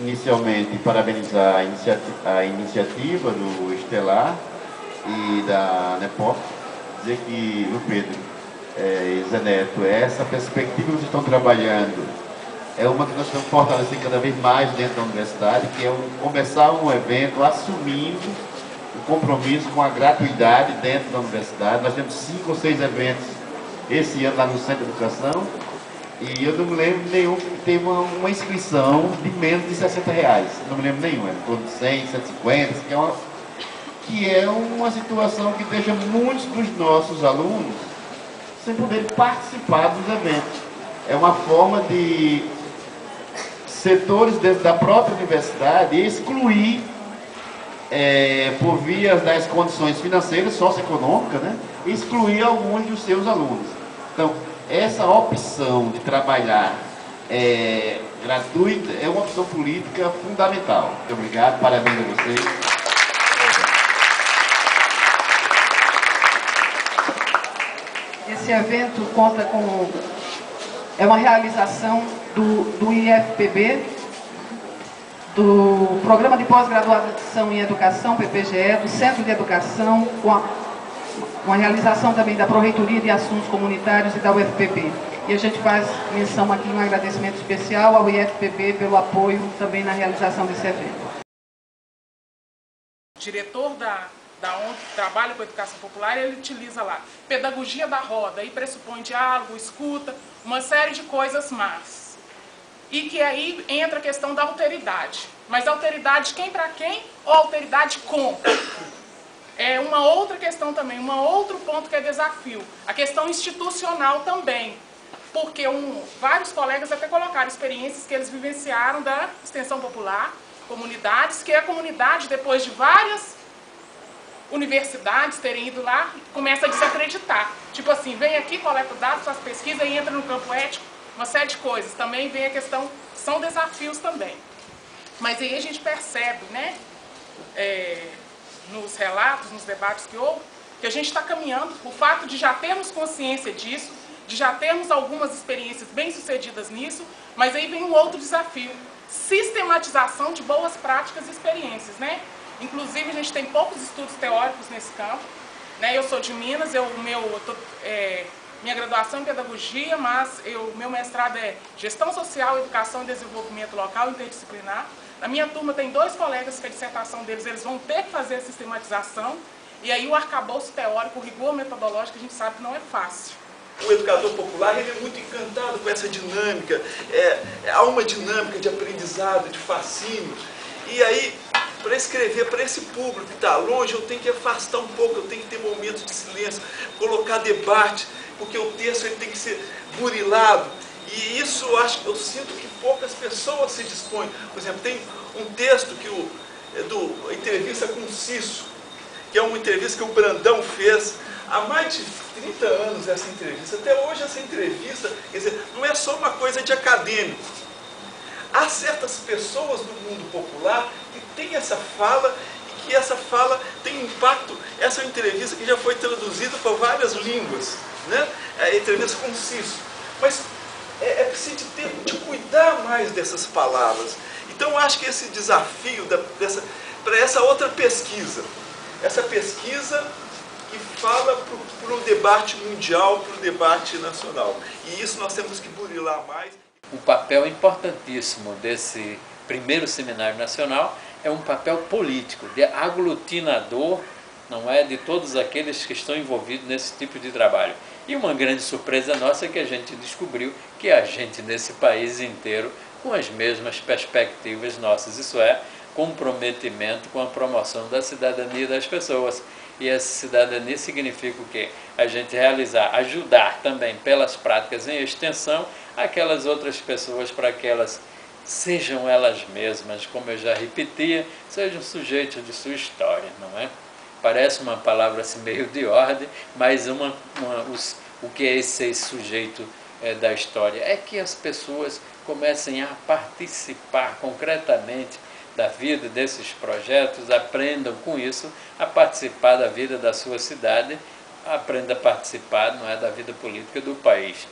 inicialmente parabenizar a iniciativa do Estelar e da NEPOP, dizer que, o Pedro e Zé Neto, essa perspectiva que vocês estão trabalhando é uma que nós estamos fortalecendo cada vez mais dentro da universidade, que é começar um evento assumindo o compromisso com a gratuidade dentro da universidade. Nós temos 5 ou 6 eventos esse ano lá no Centro de Educação, e eu não me lembro nenhum que teve uma inscrição de menos de R$60. Não me lembro nenhum, é em torno de 100, 150, que é uma situação que deixa muitos dos nossos alunos sem poder participar dos eventos. É uma forma de setores dentro da própria universidade excluir, por via das condições financeiras, socioeconômicas, né, excluir alguns dos seus alunos. Então, essa opção de trabalhar gratuita é uma opção política fundamental. Muito obrigado, parabéns a vocês. Esse evento conta com... é uma realização do IFPB, do Programa de Pós-Graduação em Educação, PPGE, do Centro de Educação, com a realização também da Pró-Reitoria de Assuntos Comunitários e da UFPB. E a gente faz menção aqui, um agradecimento especial ao IFPB pelo apoio também na realização desse evento. O diretor da ONG que trabalha com a educação popular, ele utiliza lá pedagogia da roda, aí pressupõe diálogo, escuta, uma série de coisas más. E que aí entra a questão da alteridade. Mas alteridade quem para quem ou alteridade com? É uma outra questão também, um outro ponto que é desafio. A questão institucional também. Porque vários colegas até colocaram experiências que eles vivenciaram da extensão popular, comunidades, que a comunidade, depois de várias universidades terem ido lá, começa a desacreditar. Tipo assim, vem aqui, coleta dados, faz pesquisa e entra no campo ético, uma série de coisas. Também vem a questão, são desafios também. Mas aí a gente percebe, né, nos relatos, nos debates que houve, que a gente está caminhando, o fato de já termos consciência disso, de já termos algumas experiências bem-sucedidas nisso, mas aí vem um outro desafio, sistematização de boas práticas e experiências, né? Inclusive, a gente tem poucos estudos teóricos nesse campo, né? Eu sou de Minas, minha graduação é em pedagogia, mas meu mestrado é gestão social, educação e desenvolvimento local interdisciplinar. Na minha turma tem 2 colegas que a dissertação deles, eles vão ter que fazer a sistematização, e aí o arcabouço teórico, o rigor metodológico, a gente sabe que não é fácil. O educador popular, ele é muito encantado com essa dinâmica, há uma dinâmica de aprendizado, de fascínio, e aí, para escrever para esse público que está longe, eu tenho que afastar um pouco, eu tenho que ter momentos de silêncio, colocar debate, porque o texto ele tem que ser burilado. E isso eu sinto que poucas pessoas se dispõem. Por exemplo, tem um texto do Entrevista com o Cício, que é uma entrevista que o Brandão fez há mais de 30 anos, essa entrevista. Até hoje essa entrevista, quer dizer, não é só uma coisa de acadêmico. Há certas pessoas no mundo popular que têm essa fala e que essa fala tem impacto. Essa é uma entrevista que já foi traduzida para várias línguas, né? É a entrevista com o Cício. Mas é preciso de cuidar mais dessas palavras. Então eu acho que esse desafio para essa outra pesquisa, essa pesquisa que fala para o debate mundial, para o debate nacional. E isso nós temos que burilar mais. Um papel importantíssimo desse primeiro seminário nacional é um papel político, de aglutinador, não é, de todos aqueles que estão envolvidos nesse tipo de trabalho. E uma grande surpresa nossa é que a gente descobriu que a gente nesse país inteiro com as mesmas perspectivas nossas, isso é, comprometimento com a promoção da cidadania das pessoas. E essa cidadania significa o quê? A gente ajudar também pelas práticas em extensão aquelas outras pessoas para que elas sejam elas mesmas, como eu já repetia, sejam sujeitos de sua história, não é? Parece uma palavra assim meio de ordem, mas o que é esse sujeito da história? É que as pessoas comecem a participar concretamente da vida desses projetos, aprendam com isso a participar da vida da sua cidade, aprenda a participar, não é, da vida política do país.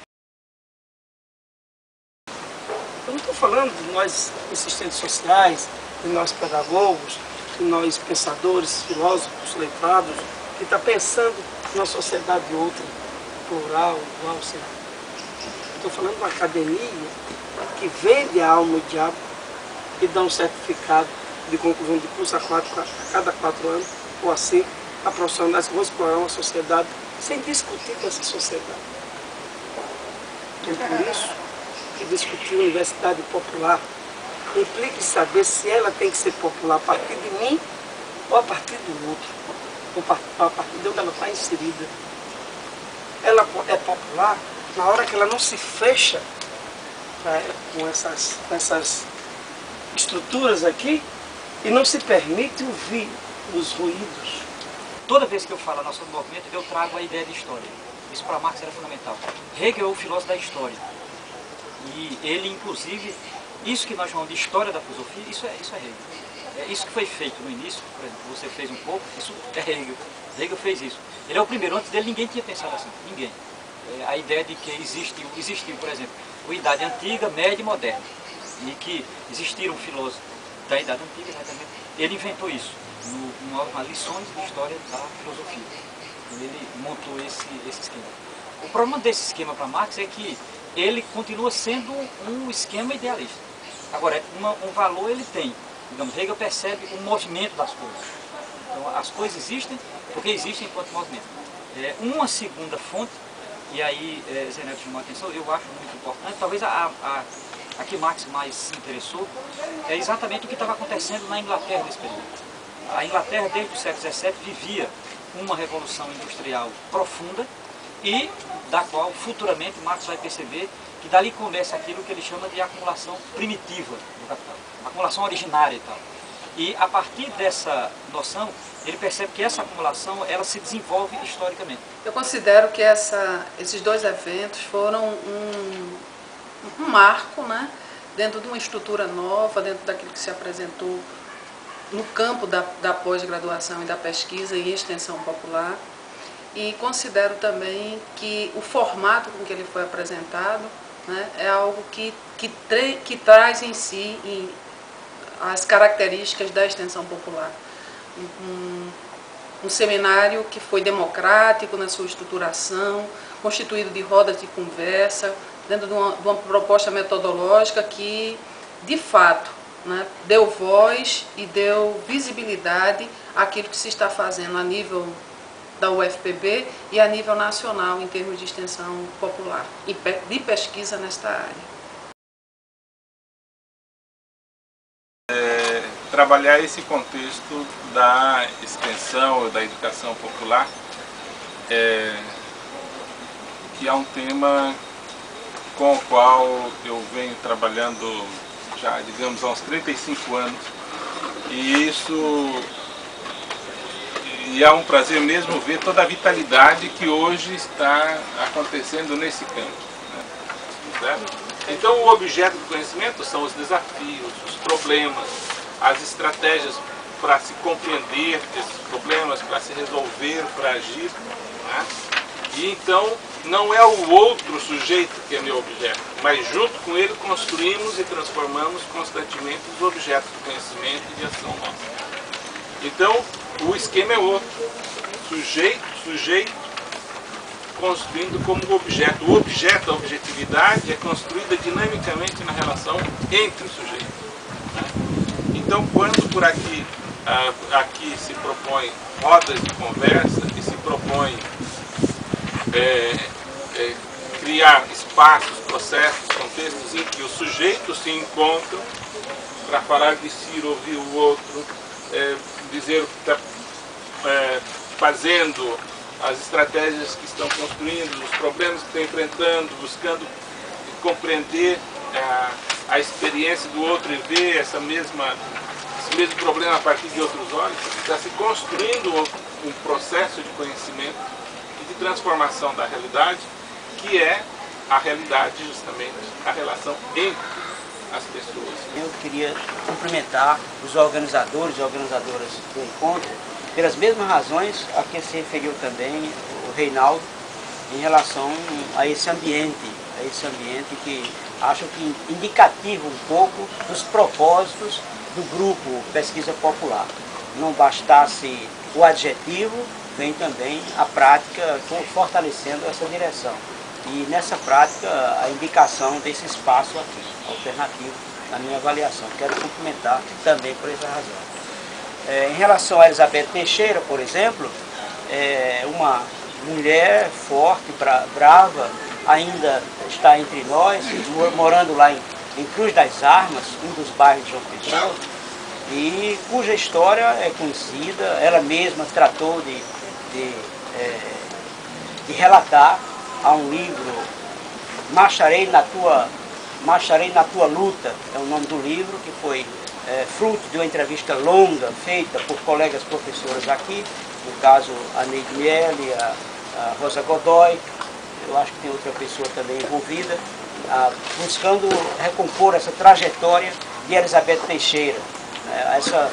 Tanto falando de nós assistentes sociais, de nós pedagogos, de nós pensadores, filósofos, letrados, que está pensando numa sociedade outra, plural, igual, sei lá. Estou falando de uma academia que vende a alma ao diabo e dá um certificado de conclusão de curso a cada 4 anos, ou assim, a profissionais que vão explorar uma sociedade sem discutir com essa sociedade. Então, por isso que discutir universidade popular implica em saber se ela tem que ser popular a partir de mim ou a partir do outro, ou a partir de onde ela está inserida. Ela é popular na hora que ela não se fecha com essas estruturas aqui e não se permite ouvir os ruídos. Toda vez que eu falo nosso movimento, eu trago a ideia de história. Isso para Marx era fundamental. Hegel é o filósofo da história. E ele, inclusive, isso que nós chamamos de história da filosofia, isso é Hegel. É isso que foi feito no início, por exemplo, você fez um pouco, isso é Hegel. Hegel fez isso. Ele é o primeiro, antes dele ninguém tinha pensado assim, ninguém. A ideia de que existiu, por exemplo, a Idade Antiga, Média e Moderna. E que existiram filósofos da Idade Antiga, ele inventou isso, numa lições de história da filosofia. Ele montou esse esquema. O problema desse esquema para Marx é que ele continua sendo um esquema idealista. Agora, um valor ele tem. Digamos, Hegel percebe o movimento das coisas. Então, as coisas existem porque existem enquanto movimento. Uma segunda fonte, e aí Zé Neto chamou a atenção, eu acho muito importante, talvez a que Marx mais se interessou, é exatamente o que estava acontecendo na Inglaterra nesse período. A Inglaterra, desde o século XVII, vivia uma revolução industrial profunda e da qual futuramente Marx vai perceber que dali começa aquilo que ele chama de acumulação primitiva do capital, acumulação originária e tal. E a partir dessa noção, ele percebe que essa acumulação ela se desenvolve historicamente. Eu considero que esses 2 eventos foram um marco, né, dentro de uma estrutura nova, dentro daquilo que se apresentou no campo da pós-graduação e da pesquisa e extensão popular. E considero também que o formato com que ele foi apresentado, né, é algo que traz em si as características da extensão popular. Um seminário que foi democrático na sua estruturação, constituído de rodas de conversa, dentro de uma proposta metodológica que, de fato, né, deu voz e deu visibilidade àquilo que se está fazendo a nível da UFPB e a nível nacional em termos de extensão popular e de pesquisa nesta área. Trabalhar esse contexto da extensão, da educação popular, que é um tema com o qual eu venho trabalhando já, digamos, há uns 35 anos, e é um prazer mesmo ver toda a vitalidade que hoje está acontecendo nesse campo, né? Certo? Então, o objeto do conhecimento são os desafios, os problemas, as estratégias para se compreender esses problemas, para se resolver, para agir, né? E então, não é o outro sujeito que é meu objeto, mas junto com ele construímos e transformamos constantemente os objetos do conhecimento e de ação nossa. Então, o esquema é outro. Sujeito construindo como objeto. O objeto, a objetividade, é construída dinamicamente na relação entre os sujeitos, né? Então, quando por aqui se propõe rodas de conversa e se propõe criar espaços, processos, contextos em que os sujeitos se encontram para falar de si, ouvir o outro, dizer o que está fazendo, as estratégias que estão construindo, os problemas que estão enfrentando, buscando compreender a experiência do outro e ver esse mesmo problema a partir de outros olhos. Está se construindo um processo de conhecimento e de transformação da realidade, que é a realidade justamente, a relação entre as pessoas. Eu queria cumprimentar os organizadores e organizadoras do encontro pelas mesmas razões a que se referiu também o Reinaldo em relação a esse ambiente que acho que indicativo um pouco dos propósitos do grupo Pesquisa Popular. Não bastasse o adjetivo, vem também a prática fortalecendo essa direção. E nessa prática, a indicação desse espaço aqui, alternativo, na minha avaliação. Quero cumprimentar também por essa razão. Em relação a Elizabeth Teixeira, por exemplo, uma mulher forte, brava, ainda está entre nós, morando lá em Cruz das Armas, um dos bairros de João Pessoa, e cuja história é conhecida. Ela mesma tratou de relatar. Há um livro, Marcharei na Tua Luta, é o nome do livro, que foi fruto de uma entrevista longa feita por colegas professoras aqui, no caso a Neide Miele, a Rosa Godoy, eu acho que tem outra pessoa também envolvida, buscando recompor essa trajetória de Elizabeth Teixeira, essa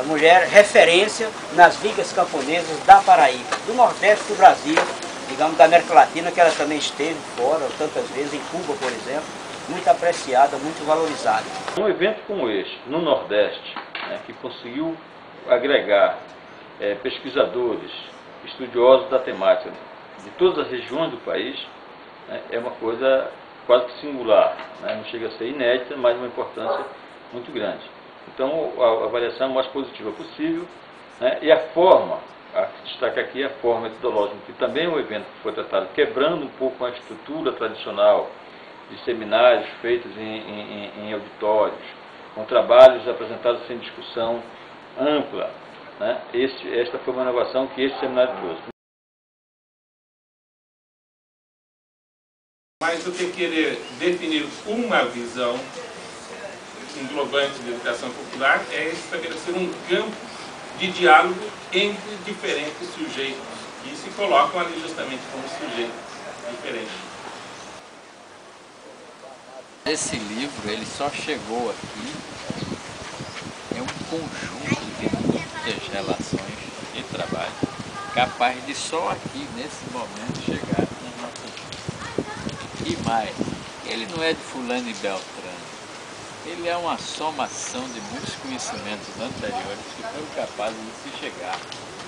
mulher referência nas vigas camponesas da Paraíba, do Nordeste do Brasil, digamos, da América Latina, que ela também esteve fora, tantas vezes, em Cuba, por exemplo, muito apreciada, muito valorizada. Um evento como este, no Nordeste, que conseguiu agregar pesquisadores, estudiosos da temática de todas as regiões do país, é uma coisa quase que singular, não chega a ser inédita, mas uma importância muito grande. Então, a avaliação mais positiva possível, e a forma, a que destaca aqui a forma metodológica, que também é um evento que foi tratado, quebrando um pouco a estrutura tradicional de seminários feitos em auditórios, com trabalhos apresentados sem discussão ampla. Esta foi uma inovação que esse seminário trouxe. Mas do que querer definir uma visão englobante de educação popular é estabelecer um campo de diálogo entre diferentes sujeitos, que se colocam ali justamente como sujeitos diferentes. Esse livro, ele só chegou aqui, é um conjunto de muitas relações de trabalho, capaz de só aqui, nesse momento, chegar nas nossas vidas. E mais, ele não é de fulano e beltrano, ele é uma somação de muitos conhecimentos anteriores que foram capazes de se chegar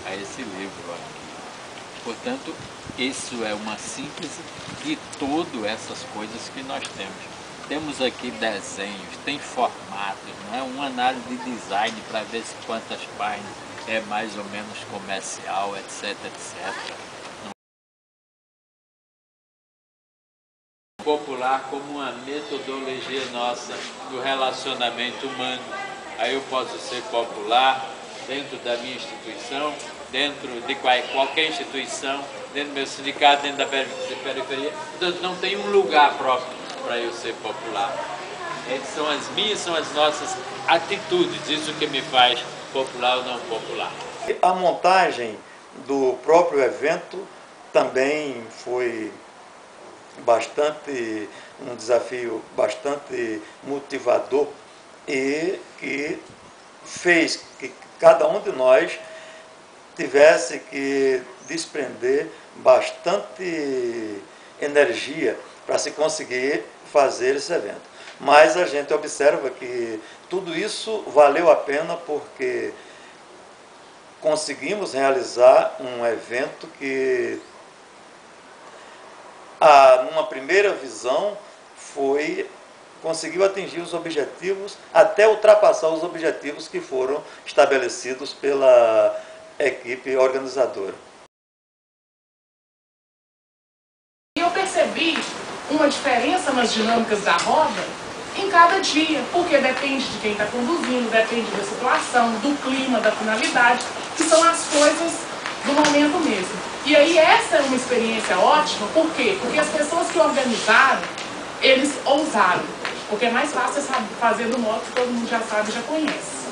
a esse livro aqui. Portanto, isso é uma síntese de todas essas coisas que nós temos. Temos aqui desenhos, tem formatos, uma análise de design para ver se quantas páginas é mais ou menos comercial, etc, etc. Popular como uma metodologia nossa do relacionamento humano. Aí eu posso ser popular dentro da minha instituição, dentro de qualquer instituição, dentro do meu sindicato, dentro da periferia. Portanto, não tem um lugar próprio para eu ser popular. São as minhas, são as nossas atitudes, isso que me faz popular ou não popular. A montagem do próprio evento também foi um desafio bastante motivador e que fez que cada um de nós tivesse que desprender bastante energia para se conseguir fazer esse evento. Mas a gente observa que tudo isso valeu a pena porque conseguimos realizar um evento que, numa primeira visão, conseguiu atingir os objetivos, até ultrapassar os objetivos que foram estabelecidos pela equipe organizadora. Eu percebi uma diferença nas dinâmicas da roda em cada dia, porque depende de quem está conduzindo, depende da situação, do clima, da finalidade, que são as coisas do momento mesmo. E aí essa é uma experiência ótima, por quê? Porque as pessoas que organizaram, eles ousaram, porque é mais fácil fazer do modo que todo mundo já sabe, já conhece.